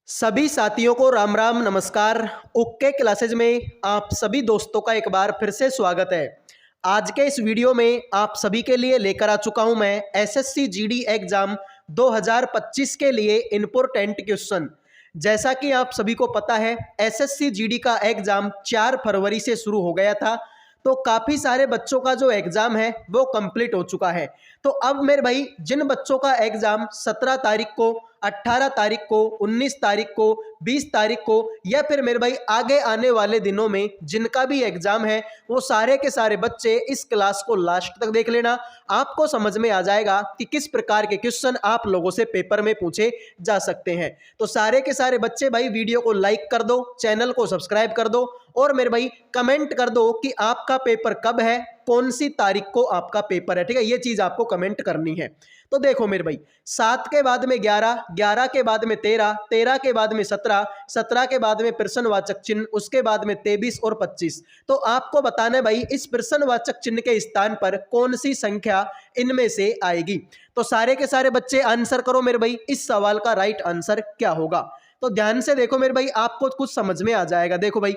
सभी साथियों को राम राम नमस्कार। ओके क्लासेज में आप सभी दोस्तों का एक बार फिर से स्वागत है। आज के इस वीडियो में आप सभी के लिए लेकर आ चुका हूं मैं एसएससी जीडी एग्जाम 2025 के लिए इंपोर्टेंट क्वेश्चन। जैसा कि आप सभी को पता है एसएससी जीडी का एग्जाम 4 फरवरी से शुरू हो गया था, तो काफ़ी सारे बच्चों का जो एग्ज़ाम है वो कंप्लीट हो चुका है। तो अब मेरे भाई जिन बच्चों का एग्ज़ाम 17 तारीख को, 18 तारीख को, 19 तारीख को, 20 तारीख को या फिर मेरे भाई आगे आने वाले दिनों में जिनका भी एग्ज़ाम है वो सारे के सारे बच्चे इस क्लास को लास्ट तक देख लेना। आपको समझ में आ जाएगा कि किस प्रकार के क्वेश्चन आप लोगों से पेपर में पूछे जा सकते हैं। तो सारे के सारे बच्चे भाई वीडियो को लाइक कर दो, चैनल को सब्सक्राइब कर दो और मेरे भाई कमेंट कर दो कि आपका पेपर कब है, कौन सी तारीख को आपका पेपर है। ठीक है, ये चीज आपको कमेंट करनी है। तो देखो मेरे भाई 7 के बाद में 11, 11 के बाद में 13, 13 के बाद में 17, 17 के बाद में प्रश्नवाचक चिन्ह, उसके बाद में 23 और 25। तो आपको बताना है भाई इस प्रश्नवाचक चिन्ह के स्थान पर कौन सी संख्या इनमें से आएगी। तो सारे के सारे बच्चे आंसर करो मेरे भाई, इस सवाल का राइट आंसर क्या होगा। तो ध्यान से देखो मेरे भाई, आपको कुछ समझ में आ जाएगा। देखो भाई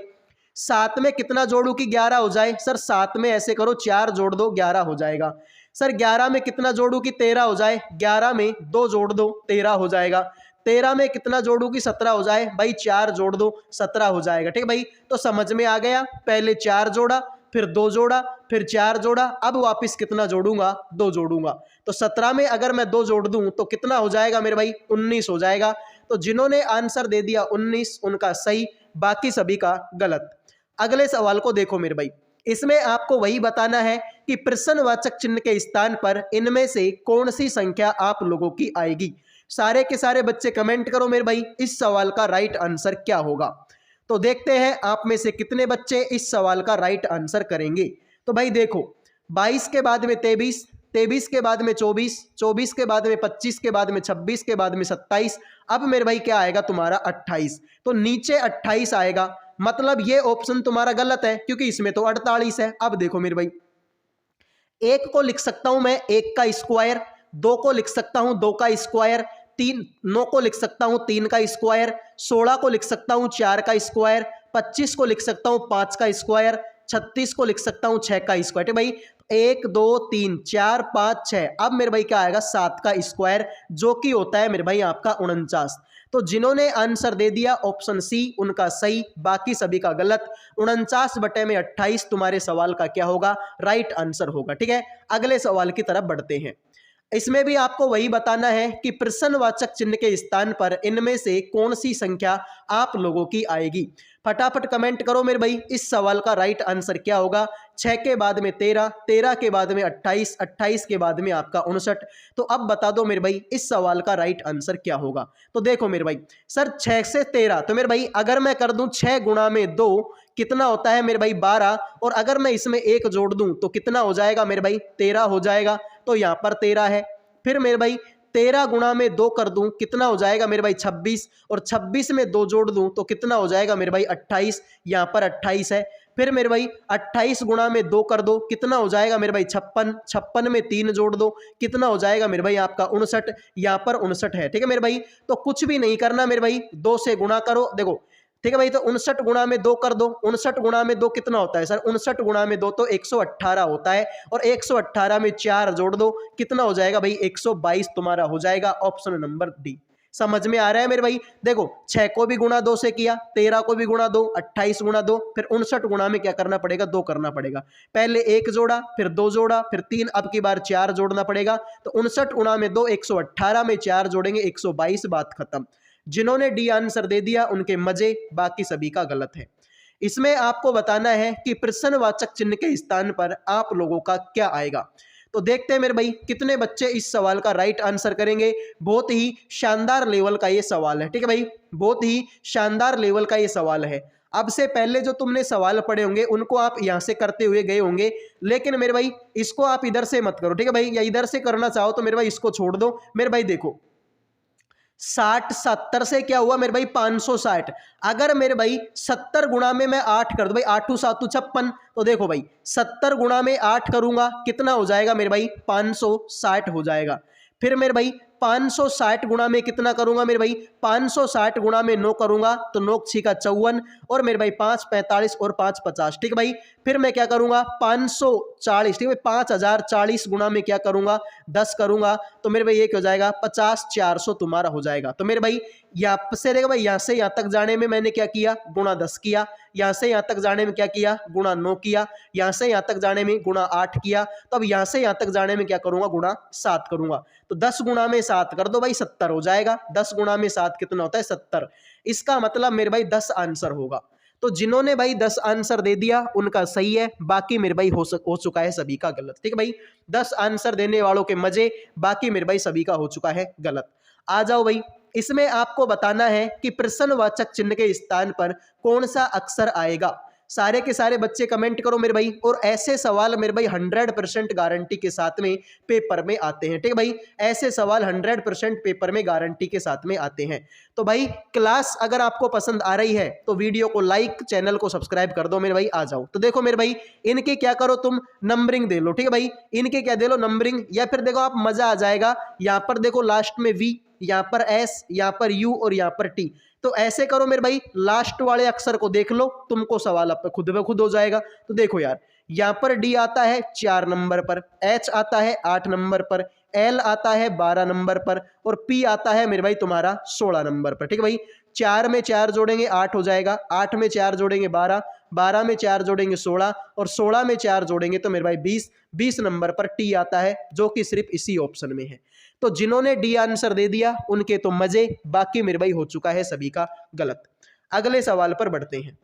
7 में कितना जोड़ू कि 11 हो जाए। सर 7 में ऐसे करो 4 जोड़ दो 11 हो जाएगा। सर 11 में कितना जोड़ू कि 13 हो जाए। 11 में 2 जोड़ दो 13 हो जाएगा। 13 में कितना जोड़ू कि 17 हो जाए। भाई 4 जोड़ दो 17 हो जाएगा। ठीक है भाई, तो समझ में आ गया। पहले 4 जोड़ा, फिर 2 जोड़ा, फिर 4 जोड़ा, अब वापस कितना जोड़ूंगा 2 जोड़ूंगा। तो 17 में अगर मैं 2 जोड़ दूं तो कितना हो जाएगा मेरे भाई 19 हो जाएगा। तो जिन्होंने आंसर दे दिया 19 उनका सही, बाकी सभी का गलत। अगले सवाल को देखो मेरे भाई, इसमें आपको वही बताना है कि प्रश्नवाचक चिन्ह के स्थान पर इनमें से कौन सी संख्या आप लोगों की आएगी। सारे के सारे बच्चे कमेंट करो मेरे भाई इस सवाल का राइट आंसर क्या होगा। तो देखते हैं आप में से कितने बच्चे इस सवाल का राइट आंसर करेंगे। तो भाई देखो 22 के बाद में 23, 23 के बाद में 24, 24 के बाद में 25 के बाद में 26 के बाद में 27, अब मेरे भाई क्या आएगा तुम्हारा 28। तो नीचे 28 आएगा, मतलब ये ऑप्शन तुम्हारा गलत है क्योंकि इसमें तो 48 है। अब देखो मेरे भाई, एक को लिख सकता हूं मैं 1 का स्क्वायर, 2 को लिख सकता हूं 2 का स्क्वायर, 9 को लिख सकता हूं 3 का स्क्वायर, 16 को लिख सकता हूं 4 का स्क्वायर, 25 को लिख सकता हूं 5 का स्क्वायर, 36 को लिख सकता हूं 6 का स्क्वायर। भाई 1 2 3 4 5 6, अब मेरे भाई क्या आएगा 7 का स्क्वायर, जो कि होता है मेरे भाई आपका 49। तो जिन्होंने आंसर दे दिया ऑप्शन सी उनका सही, बाकी सभी का गलत। 49/28 तुम्हारे सवाल का क्या होगा, राइट आंसर होगा। ठीक है, अगले सवाल की तरफ बढ़ते हैं। इसमें भी आपको वही बताना है कि प्रश्नवाचक चिन्ह के स्थान पर इनमें से कौन सी संख्या आप लोगों की आएगी। फटाफट कमेंट करो मेरे भाई इस सवाल का राइट आंसर क्या होगा। 6 के बाद में 13, 13 के बाद में 28, 28 के बाद में आपका 59। तो अब बता दो मेरे भाई इस सवाल का राइट आंसर क्या होगा। तो देखो मेरे भाई, सर 6 से 13, तो मेरे भाई अगर मैं कर दूं 6 गुणा में 2 कितना होता है मेरे भाई 12, और अगर मैं इसमें 1 जोड़ दूं तो कितना हो जाएगा मेरे भाई 13 हो जाएगा। तो यहाँ पर 13 है। फिर मेरे भाई 13 गुणा में 2 कर दूं कितना हो जाएगा मेरे भाई 26, और 26 में 2 जोड़ दूं तो कितना हो जाएगा मेरे भाई 28, यहाँ पर 28 है। फिर मेरे भाई 28 गुणा में 2 कर दो कितना हो जाएगा मेरे भाई 56, 56 में 3 जोड़ दो कितना हो जाएगा मेरे भाई आपका 59, यहाँ पर 59 है। ठीक है मेरे भाई, तो कुछ भी नहीं करना मेरे भाई, 2 से गुणा करो। देखो ठीक है भाई, तो 59 गुणा में 2 कर दो, 59 गुणा में 2 कितना होता है सर, 59 गुणा में 2 तो 118 होता है, और 118 में 4 जोड़ दो कितना हो जाएगा भाई 122 तुम्हारा हो जाएगा ऑप्शन नंबर डी। समझ में आ रहा है मेरे भाई। देखो 6 को भी गुणा 2 से किया, 13 को भी गुणा 2, 28 गुणा 2, फिर 59 गुणा में क्या करना पड़ेगा 2 करना पड़ेगा। पहले 1 जोड़ा, फिर 2 जोड़ा, फिर 3, अब की बार 4 जोड़ना पड़ेगा। तो 59 गुणा में 2 118 में 4 जोड़ेंगे 122, बात खत्म। जिन्होंने डी आंसर दे दिया उनके मजे, बाकी सभी का गलत है। इसमें आपको बताना है कि प्रश्नवाचक चिन्ह के स्थान पर आप लोगों का क्या आएगा। तो देखते हैं मेरे भाई कितने बच्चे इस सवाल का राइट आंसर करेंगे। बहुत ही शानदार लेवल का ये सवाल है। ठीक है भाई, बहुत ही शानदार लेवल का ये सवाल है। अब से पहले जो तुमने सवाल पढ़े होंगे उनको आप यहां से करते हुए गए होंगे, लेकिन मेरे भाई इसको आप इधर से मत करो। ठीक है भाई, या इधर से करना चाहो तो मेरे भाई इसको छोड़ दो। मेरे भाई देखो 60 70 से क्या हुआ मेरे भाई 560। अगर मेरे भाई 70 गुणा में मैं 8 कर दूं, भाई 8 7 56, तो देखो भाई 70 गुणा में 8 करूंगा कितना हो जाएगा मेरे भाई 560 हो जाएगा। फिर मेरे भाई 560 गुणा में कितना करूंगा मेरे भाई, 560 गुणा में 9 करूंगा तो 9 6 54 और मेरे भाई 5 45 और 5 50। ठीक है भाई, फिर मैं क्या करूंगा 540, ठीक है भाई 5040 गुणा में क्या करूंगा 10 करूंगा तो मेरे भाई एक हो जाएगा 50 400 तुम्हारा हो जाएगा। तो मेरे भाई यहाँ से देखो भाई, यहाँ से यहाँ तक जाने में मैंने क्या किया गुणा 10 किया, यहाँ से यहाँ तक जाने में क्या किया गुणा 9 किया, यहाँ से यहाँ तक जाने में गुणा 8 किया, तो अब यहाँ से यहाँ तक जाने में क्या करूंगा गुणा 7 करूंगा। तो 10 गुणा में 7 कर दो भाई 70 हो जाएगा। 10 गुणा में 7 कितना होता है 70। इसका मतलब मेरे भाई 10 आंसर होगा। तो जिन्होंने भाई 10 आंसर दे दिया उनका सही है, बाकी मेरे भाई हो चुका है सभी का गलत। ठीक है भाई, 10 आंसर देने वालों के मजे, बाकी मेरे भाई सभी का हो चुका है गलत। आ जाओ भाई, इसमें आपको बताना है कि प्रश्नवाचक चिन्ह के स्थान पर कौन सा अक्षर आएगा। सारे के सारे बच्चे कमेंट करो मेरे भाई, और ऐसे सवाल मेरे भाई 100% गारंटी के साथ में पेपर में आते हैं। ठीक है भाई, ऐसे सवाल 100% पेपर में गारंटी के साथ में आते हैं। तो भाई क्लास अगर आपको पसंद आ रही है तो वीडियो को लाइक, चैनल को सब्सक्राइब कर दो मेरे भाई। आ जाओ, तो देखो मेरे भाई इनके क्या करो तुम नंबरिंग दे लो। ठीक है भाई, इनके क्या दे लो नंबरिंग, या फिर देखो आप मजा आ जाएगा, यहाँ पर देखो लास्ट में वी, यहाँ पर एस, यहाँ पर यू और यहाँ पर टी। तो ऐसे करो मेरे भाई, लास्ट वाले अक्षर को देख लो, तुमको सवाल अब खुद ब खुद हो जाएगा। तो देखो यार, यहाँ पर डी आता है 4 नंबर पर, एच आता है 8 नंबर पर, एल आता है 12 नंबर पर और पी आता है मेरे भाई तुम्हारा 16 नंबर पर। ठीक है भाई, 4 में 4 जोड़ेंगे 8 हो जाएगा, 8 में 4 जोड़ेंगे 12, 12 में 4 जोड़ेंगे 16 और 16 में 4 जोड़ेंगे तो मेरे भाई 20, 20 नंबर पर टी आता है, जो कि सिर्फ इसी ऑप्शन में है। तो जिन्होंने डी आंसर दे दिया उनके तो मजे, बाकी मेरे भाई हो चुका है सभी का गलत। अगले सवाल पर बढ़ते हैं।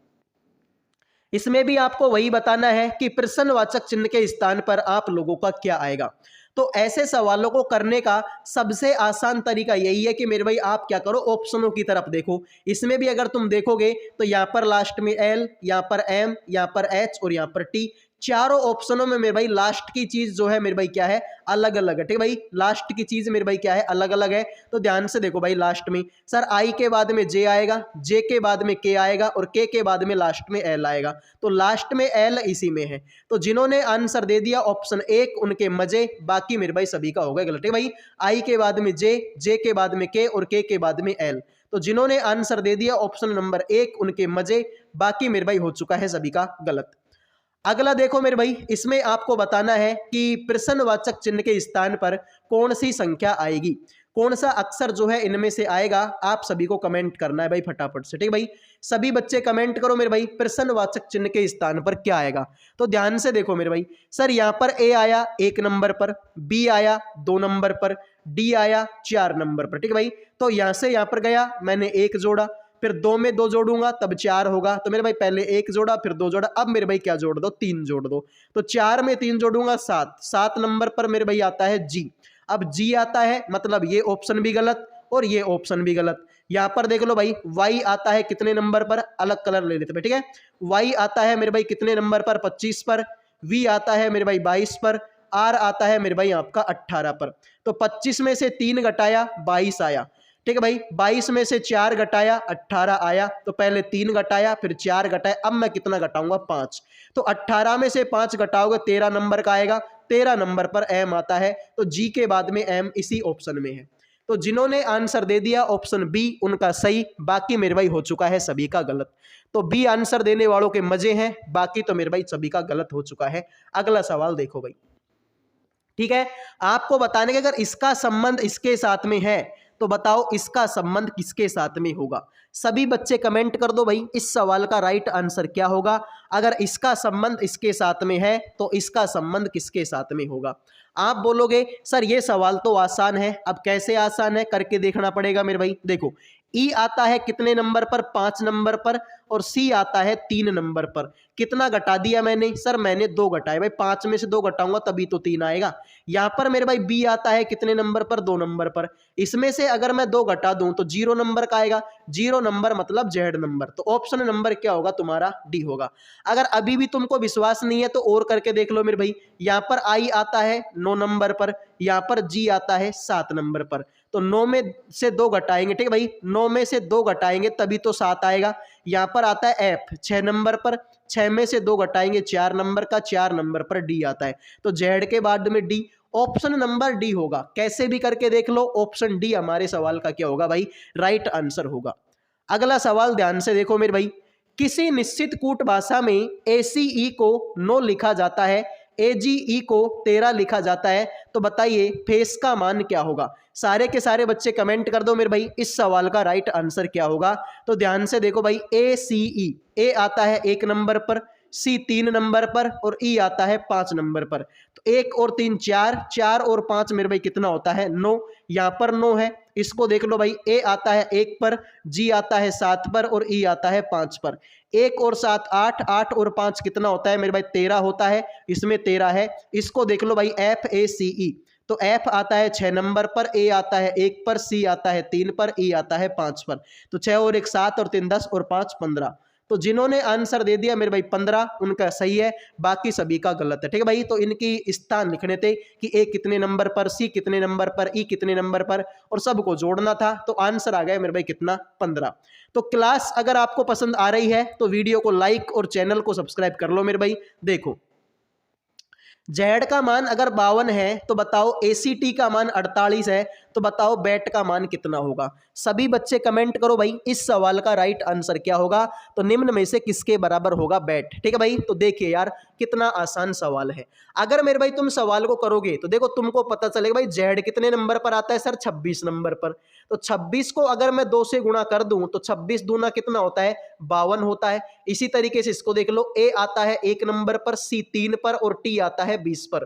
इसमें भी आपको वही बताना है कि प्रश्नवाचक चिन्ह के स्थान पर आप लोगों का क्या आएगा। तो ऐसे सवालों को करने का सबसे आसान तरीका यही है कि मेरे भाई आप क्या करो ऑप्शनों की तरफ देखो। इसमें भी अगर तुम देखोगे तो यहाँ पर लास्ट में एल, यहाँ पर एम, यहाँ पर एच और यहाँ पर टी, चारों ऑप्शनों में मेरे भाई लास्ट की चीज जो है मेरे भाई क्या है अलग अलग है। ठीक है भाई, लास्ट की चीज मेरे भाई क्या है अलग अलग है। तो ध्यान से देखो भाई, लास्ट में सर आई के बाद में जे आएगा, जे के बाद में के आएगा और के बाद में लास्ट में एल आएगा। तो लास्ट में एल इसी में है। तो जिन्होंने आंसर दे दिया ऑप्शन 1 उनके मजे, बाकी मेरे भाई सभी का हो गया गलत। ठीक है भाई, आई के बाद में जे, जे के बाद में के और के बाद में एल। तो जिन्होंने आंसर दे दिया ऑप्शन नंबर 1 उनके मजे, बाकी मेरे भाई हो चुका है सभी का गलत। अगला देखो मेरे भाई, इसमें आपको बताना है कि प्रश्नवाचक चिन्ह के स्थान पर कौन सी संख्या आएगी, कौन सा अक्षर जो है इनमें से आएगा। आप सभी को कमेंट करना है भाई फटाफट से। ठीक है भाई, सभी बच्चे कमेंट करो मेरे भाई, प्रश्नवाचक चिन्ह के स्थान पर क्या आएगा। तो ध्यान से देखो मेरे भाई, सर यहाँ पर ए आया 1 नंबर पर, बी आया 2 नंबर पर, डी आया 4 नंबर पर। ठीक है भाई, तो यहाँ से यहाँ पर गया, मैंने 1 जोड़ा, फिर 2 में 2 जोड़ूंगा तब 4 होगा। तो मेरे भाई पहले 1 जोड़ा फिर 2 जोड़ा, अब मेरे भाई क्या जोड़ दो 3 जोड़ दो। तो 4 में 3 जोड़ूंगा 7, 7 नंबर पर मेरे भाई आता है जी। अब जी आता है मतलब ये ऑप्शन भी गलत और ये ऑप्शन भी गलत। यहाँ पर देख लो भाई, वाई आता है कितने नंबर पर, अलग कलर ले लेते हैं। ठीक है, वाई आता है मेरे भाई कितने नंबर पर 25 पर, वी आता है मेरे भाई 22 पर, आर आता है मेरे भाई आपका 18 पर। तो 25 में से 3 घटाया 22 आया। ठीक है भाई, 22 में से 4 घटाया 18 आया। तो पहले 3 घटाया फिर 4 घटाया, अब मैं कितना घटाऊंगा 5। तो 18 में से 5 घटाओगे 13 नंबर का आएगा, 13 नंबर पर एम आता है। तो जी के बाद में एम इसी ऑप्शन में है। तो जिन्होंने आंसर दे दिया ऑप्शन बी उनका सही, बाकी मेरे भाई हो चुका है सभी का गलत। तो बी आंसर देने वालों के मजे हैं, बाकी तो मेरे भाई सभी का गलत हो चुका है। अगला सवाल देखो भाई, ठीक है, आपको बताने के अगर इसका संबंध इसके साथ में है तो बताओ इसका संबंध किसके साथ में होगा। सभी बच्चे कमेंट कर दो भाई, इस सवाल का राइट आंसर क्या होगा। अगर इसका संबंध इसके साथ में है तो इसका संबंध किसके साथ में होगा। आप बोलोगे सर ये सवाल तो आसान है, अब कैसे आसान है करके देखना पड़ेगा मेरे भाई। देखो, ई आता है कितने नंबर पर 5 नंबर पर और सी आता है 3 नंबर पर। कितना घटा दिया मैंने, सर मैंने 2 घटाए भाई, 5 में से 2 घटाऊंगा तभी तो 3 आएगा। यहाँ पर मेरे भाई बी आता है कितने नंबर पर 2 नंबर पर, इसमें से अगर मैं 2 घटा दूं तो 0 नंबर का आएगा, 0 नंबर मतलब जेड नंबर। तो ऑप्शन नंबर क्या होगा तुम्हारा डी होगा। अगर अभी भी तुमको विश्वास नहीं है तो और करके देख लो मेरे भाई, यहाँ पर आई आता है 9 नंबर पर, यहाँ पर जी आता है 7 नंबर पर। तो 9 में से 2 घटाएंगे, ठीक है भाई, 9 में से 2 घटाएंगे तभी तो 7 आएगा। यहाँ पर आता है एफ 6 नंबर पर, 6 में से 2 घटाएंगे 4 नंबर का, 4 नंबर पर डी आता है। तो जेड के बाद में डी, ऑप्शन नंबर डी होगा। कैसे भी करके देख लो, ऑप्शन डी हमारे सवाल का क्या होगा भाई, राइट आंसर होगा। अगला सवाल ध्यान से देखो मेरे भाई, किसी निश्चित कूट भाषा में ACE को 9 लिखा जाता है, AGE को 13 लिखा जाता है, तो बताइए फेस का मान क्या होगा। सारे के सारे बच्चे कमेंट कर दो मेरे भाई, इस सवाल का राइट आंसर क्या होगा। तो ध्यान से देखो भाई, ACE, ए आता है 1 नंबर पर, सी 3 नंबर पर और ई आता है 5 नंबर पर। तो 1 और 3 4, 4 और 5 मेरे भाई कितना होता है 9। यहाँ पर 9 है, इसको देख लो भाई, ए आता है 1 पर, जी आता है 7 पर और ई आता है 5 पर। 1 और 7 8, 8 और 5 कितना होता है मेरे भाई 13 होता है, इसमें 13 है। इसको देख लो भाई, FACE, तो F आता है 6 नंबर पर, A आता है 1 पर, C आता है 3 पर, E आता है 5 पर। तो 6 और 1 7 और 3 10 और 5 15। तो जिन्होंने आंसर दे दिया मेरे भाई 15, उनका सही है, बाकी सभी का गलत है। ठीक है भाई, तो इनकी स्थान लिखने थे कि ए कितने नंबर पर, सी कितने नंबर पर, ई कितने नंबर पर, और सबको जोड़ना था। तो आंसर आ गया मेरे भाई कितना, 15। तो क्लास अगर आपको पसंद आ रही है तो वीडियो को लाइक और चैनल को सब्सक्राइब कर लो मेरे भाई। देखो, जेड का मान अगर 52 है तो बताओ ACT का मान 48 है, तो बताओ बैट का मान कितना होगा। सभी बच्चे कमेंट करो भाई, इस सवाल का राइट आंसर क्या होगा, तो निम्न में से किसके बराबर होगा बैट। ठीक है भाई, तो देखिए यार कितना आसान सवाल है। अगर मेरे भाई तुम सवाल को करोगे तो देखो तुमको पता चलेगा भाई जेड कितने नंबर पर आता है सर, 26 नंबर पर। तो 26 को अगर मैं 2 से गुणा कर दूं तो 26 दूना कितना होता है, 52 होता है। इसी तरीके से इसको देख लो, ए आता है 1 नंबर पर, सी 3 पर और टी आता है 20 पर।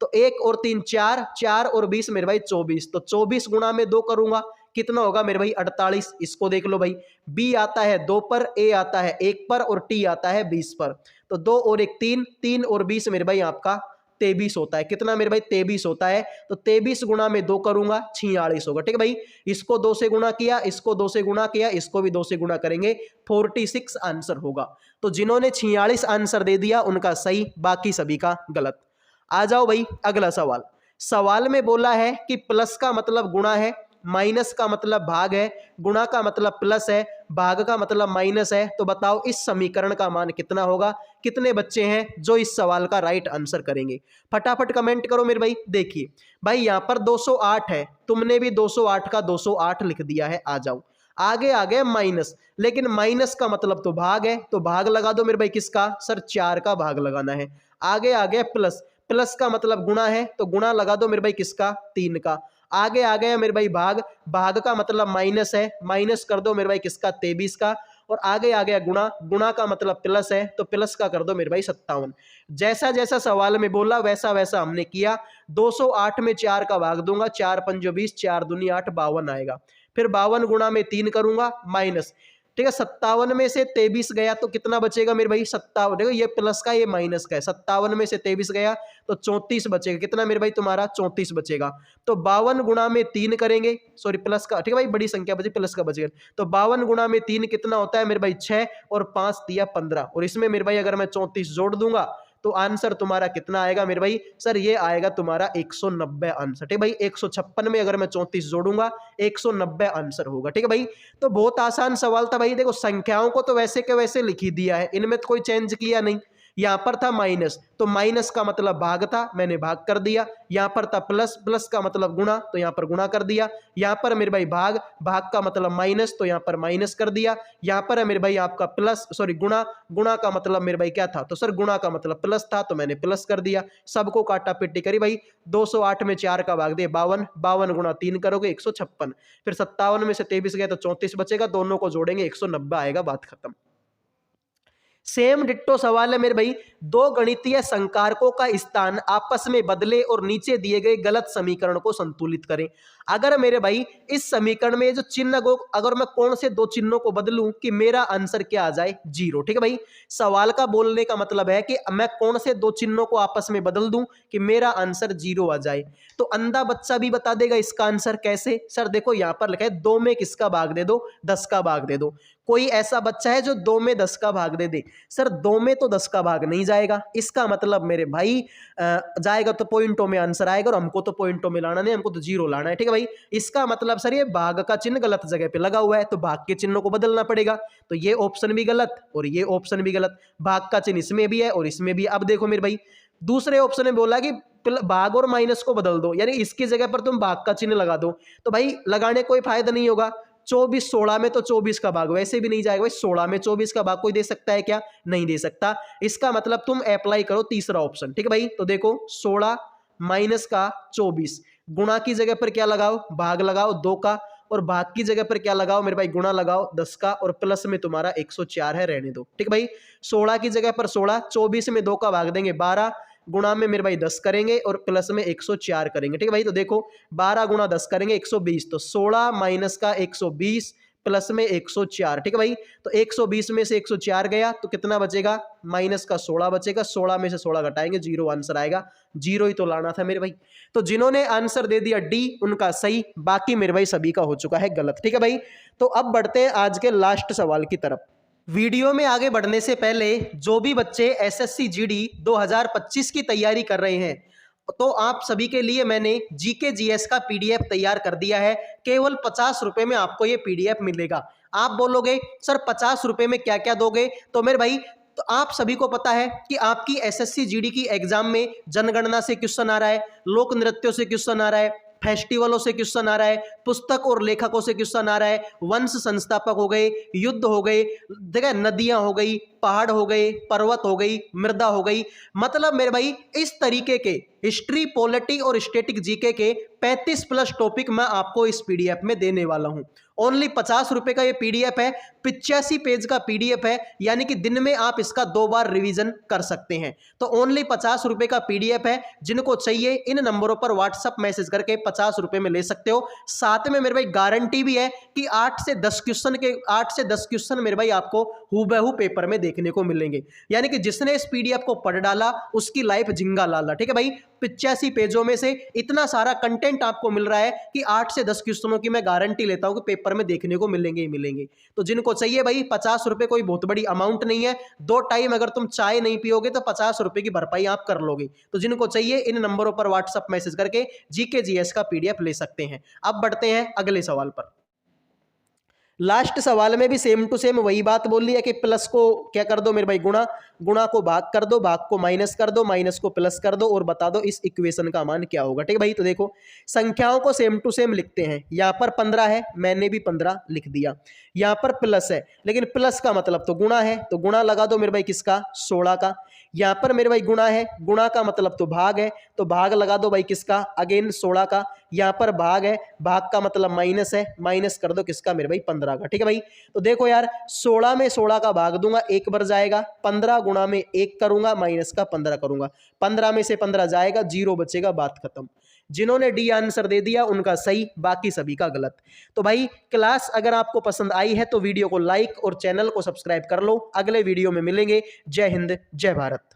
तो 1 और 3 4, 4 और 20 मेरे भाई 24। तो 24 गुणा में 2 करूंगा, कितना होगा मेरे भाई 48। इसको देख लो भाई, बी आता है 2 पर, ए आता है 1 पर और टी आता है 20 पर। तो 2 और 1 3, 3 और 20 मेरे भाई आपका 23 होता है। कितना मेरे भाई 23 होता है। तो 23 गुणा में 2 करूंगा, 46 होगा। ठीक है भाई, इसको 2 से गुणा किया, इसको 2 से गुणा किया, इसको भी 2 से गुणा करेंगे, 46 आंसर होगा। तो जिन्होंने 46 आंसर दे दिया उनका सही, बाकी सभी का गलत। आ जाओ भाई अगला सवाल। सवाल में बोला है कि प्लस का मतलब गुणा है, माइनस का मतलब भाग है, गुणा का मतलब प्लस है, भाग का मतलब माइनस है। तो बताओ इस समीकरण का मान कितना होगा। कितने बच्चे हैं जो इस सवाल का राइट आंसर करेंगे, फटाफट कमेंट करो मेरे भाई। देखिए भाई, यहां पर 208 है, तुमने भी 208 का 208 लिख दिया है। आ जाओ, आगे आ गया माइनस, लेकिन माइनस का मतलब तो भाग है, तो भाग लगा दो मेरे भाई किसका सर, 4 का भाग लगाना है। आगे आ गया प्लस, प्लस का मतलब गुणा है, तो गुणा लगा दो मेरे भाई किसका, 3 का। आगे आ गया मेरे भाई भाग, भाग का मतलब माइनस है, माइनस कर दो मेरे भाई किसका, 23 का। और आगे आ गया गुणा, गुणा का मतलब प्लस है, तो प्लस का कर दो मेरे भाई 57। जैसा जैसा सवाल में बोला वैसा वैसा हमने किया। 208 में 4 का भाग दूंगा, 4 पंजो 20, 4 दूनी 8, 52 आएगा। फिर 52 गुणा में 3 करूंगा, माइनस। ठीक है, 57 में से 23 गया तो कितना बचेगा मेरे भाई, 57। देखो ये प्लस का ये माइनस का है, 57 में से 23 गया तो 34 बचेगा। कितना मेरे भाई तुम्हारा, 34 बचेगा। तो 52 गुणा में 3 करेंगे, सॉरी प्लस का, ठीक है भाई बड़ी संख्या बची, प्लस का बचेगा। तो 52 गुणा में 3 कितना होता है मेरे भाई 6 और 5 दिया 15। और इसमें मेरे भाई अगर मैं 34 जोड़ दूंगा तो आंसर तुम्हारा कितना आएगा मेरे भाई सर, ये आएगा तुम्हारा 190 आंसर। ठीक है भाई, 156 में अगर मैं 34 जोड़ूंगा 190 आंसर होगा। ठीक है भाई, तो बहुत आसान सवाल था भाई। देखो संख्याओं को तो वैसे के वैसे लिख ही दिया है, इनमें तो कोई चेंज किया नहीं। यहां पर था माइनस, तो माइनस का मतलब भाग था, मैंने भाग कर दिया। यहां पर था प्लस, प्लस का मतलब गुणा, तो यहां पर गुणा कर दिया। यहां पर मेरे भाई भाग, भाग का मतलब माइनस, तो यहां पर माइनस कर दिया। यहां पर है मेरे भाई आपका प्लस, सॉरी गुणा, गुणा का मतलब मेरे भाई क्या था, तो सर गुणा का मतलब प्लस था, तो मैंने प्लस कर दिया। सबको काटा पिट्टी करी भाई, 208 में 4 का भाग दे 52, 52 गुणा 3 करोगे 156। फिर 57 में से 23 गया तो 34 बचेगा, दोनों को जोड़ेंगे 190 आएगा, बात खत्म। सेम डिट्टो सवाल है मेरे भाई, दो गणितीय संकारकों का स्थान आपस में बदले और नीचे दिए गए गलत समीकरण को संतुलित करें। अगर मेरे भाई इस समीकरण में जो चिन्ह को, अगर मैं कौन से दो चिन्हों को बदलूं कि मेरा आंसर क्या आ जाए, 0। ठीक है भाई, सवाल का बोलने का मतलब है कि मैं कौन से दो चिन्हों को आपस में बदल दूं कि मेरा आंसर 0 आ जाए। तो अंधा बच्चा भी बता देगा इसका आंसर कैसे। सर देखो यहां पर लिखा है 2 में किसका भाग दे दो, 10 का भाग दे दो। कोई ऐसा बच्चा है जो 2 में 10 का भाग दे दे, सर 2 में तो 10 का भाग नहीं जाएगा। इसका मतलब मेरे भाई जाएगा तो पॉइंटों में आंसर आएगा, और हमको तो पॉइंटों में लाना नहीं, हमको तो 0 लाना है। ठीक है भाई, इसका मतलब सर ये भाग का चिन्ह गलत जगह पे लगा हुआ है, तो भाग के चिन्हों को बदलना पड़ेगा। तो ये ऑप्शन भी गलत और ये ऑप्शन भी गलत, भाग का चिन्ह इसमें भी है और इसमें भी। अब देखो मेरे भाई दूसरे ऑप्शन में बोला कि भाग और माइनस को बदल दो, यानी इसकी जगह पर तुम भाग का चिन्ह लगा दो, तो भाई लगाने कोई फायदा नहीं होगा। 24 16 में तो 24 का भाग वैसे भी नहीं जाएगा भाई, 16 में 24 का भाग कोई दे सकता है क्या? नहीं दे सकता। इसका मतलब तुम अप्लाई करो तीसरा ऑप्शन, ठीक है भाई। तो देखो 16 माइनस का 24, गुणा की जगह पर क्या लगाओ? भाग लगाओ 2 का, और भाग की जगह पर क्या लगाओ मेरे भाई? गुणा लगाओ 10 का, और प्लस में तुम्हारा 104 है, रहने दो, ठीक भाई। 16 की जगह पर 16, 24 में 2 का भाग देंगे 12, गुणा में मेरे भाई 10 करेंगे, और प्लस में 104 करेंगे, ठीक है भाई। तो देखो 12 गुणा 10 करेंगे 120, तो 16 माइनस का 120 प्लस में 104, ठीक है भाई। तो 120 में से 104 गया तो कितना बचेगा? माइनस का 16 बचेगा, 16 में से 16 घटाएंगे 0 आंसर आएगा। 0 ही तो लाना था मेरे भाई। तो जिन्होंने आंसर दे दिया डी उनका सही, बाकी मेरे भाई सभी का हो चुका है गलत, ठीक है भाई। तो अब बढ़ते हैं आज के लास्ट सवाल की तरफ। वीडियो में आगे बढ़ने से पहले जो भी बच्चे एसएससी जीडी 2025 की तैयारी कर रहे हैं, तो आप सभी के लिए मैंने जीके जीएस का पीडीएफ तैयार कर दिया है। केवल 50 रुपए में आपको ये पीडीएफ मिलेगा। आप बोलोगे सर 50 रुपए में क्या क्या दोगे? तो मेरे भाई, तो आप सभी को पता है कि आपकी एसएससी जीडी की एग्जाम में जनगणना से क्वेश्चन आ रहा है, लोक नृत्यों से क्वेश्चन आ रहा है, फेस्टिवलों से क्वेश्चन आ रहा है, पुस्तक और लेखकों से क्वेश्चन आ रहा है, वंश संस्थापक हो गए, युद्ध हो गए, देखा नदियां हो गई, पहाड़ हो गए, पर्वत हो गई, मृदा हो गई। मतलब मेरे भाई इस तरीके के हिस्ट्री, पॉलिटी और स्टैटिक जीके के 35 प्लस टॉपिक मैं आपको इस पीडीएफ में देने वाला हूं। ओनली 50 रुपए का ये पीडीएफ है, 85 पेज का पीडीएफ है, यानी कि दिन में आप इसका 2 बार रिवीजन कर सकते हैं। तो ओनली 50 रुपए का पीडीएफ है। जिनको चाहिए इन नंबरों पर व्हाट्सएप मैसेज करके 50 रुपए में ले सकते हो। साथ में मेरे भाई गारंटी भी है कि 8 से 10 क्वेश्चन मेरे भाई आपको हूबहू पेपर में देखने को मिलेंगे, यानी कि जिसने इस पीडीएफ को पढ़ डाला उसकी लाइफ जिंगा लाला, ठीक है भाई। 85 पेजों में से इतना सारा कंटेंट आपको मिल रहा है कि 8 से 10 क्वेश्चनों की मैं गारंटी लेता हूं कि पेपर में देखने को मिलेंगे ही मिलेंगे। तो जिनको चाहिए भाई, 50 रुपए कोई बहुत बड़ी अमाउंट नहीं है। 2 टाइम अगर तुम चाय नहीं पियोगे तो 50 रुपए की भरपाई आप कर लोगे। तो जिनको चाहिए इन नंबरों पर व्हाट्सएप मैसेज करके जीके जीएस का पीडीएफ ले सकते हैं। अब बढ़ते हैं अगले सवाल पर। लास्ट सवाल में भी सेम टू सेम वही बात बोल ली है कि प्लस को क्या कर दो मेरे भाई? गुणा, गुणा को भाग कर दो, भाग को माइनस कर दो, माइनस को प्लस कर दो, और बता दो इस इक्वेशन का मान क्या होगा, ठीक है भाई। तो देखो संख्याओं को सेम टू सेम लिखते हैं। यहाँ पर 15 है, मैंने भी 15 लिख दिया। यहाँ पर प्लस है, लेकिन प्लस का मतलब तो गुणा है, तो गुणा लगा दो मेरे भाई किसका? 16 का। यहाँ पर मेरे भाई गुणा है, गुणा का मतलब तो भाग है, तो भाग लगा दो भाई किसका? अगेन 16 का। यहाँ पर भाग है, भाग का मतलब माइनस है, माइनस कर दो किसका मेरे भाई? 15 का, ठीक है भाई। तो देखो यार 16 में 16 का भाग दूंगा, 1 बार जाएगा, 15 गुणा में 1 करूंगा, माइनस का 15 करूंगा, 15 में से 15 जाएगा, 0 बचेगा, बात खत्म। जिन्होंने डी आंसर दे दिया उनका सही, बाकी सभी का गलत। तो भाई क्लास अगर आपको पसंद आई है तो वीडियो को लाइक और चैनल को सब्सक्राइब कर लो। अगले वीडियो में मिलेंगे। जय हिंद, जय भारत।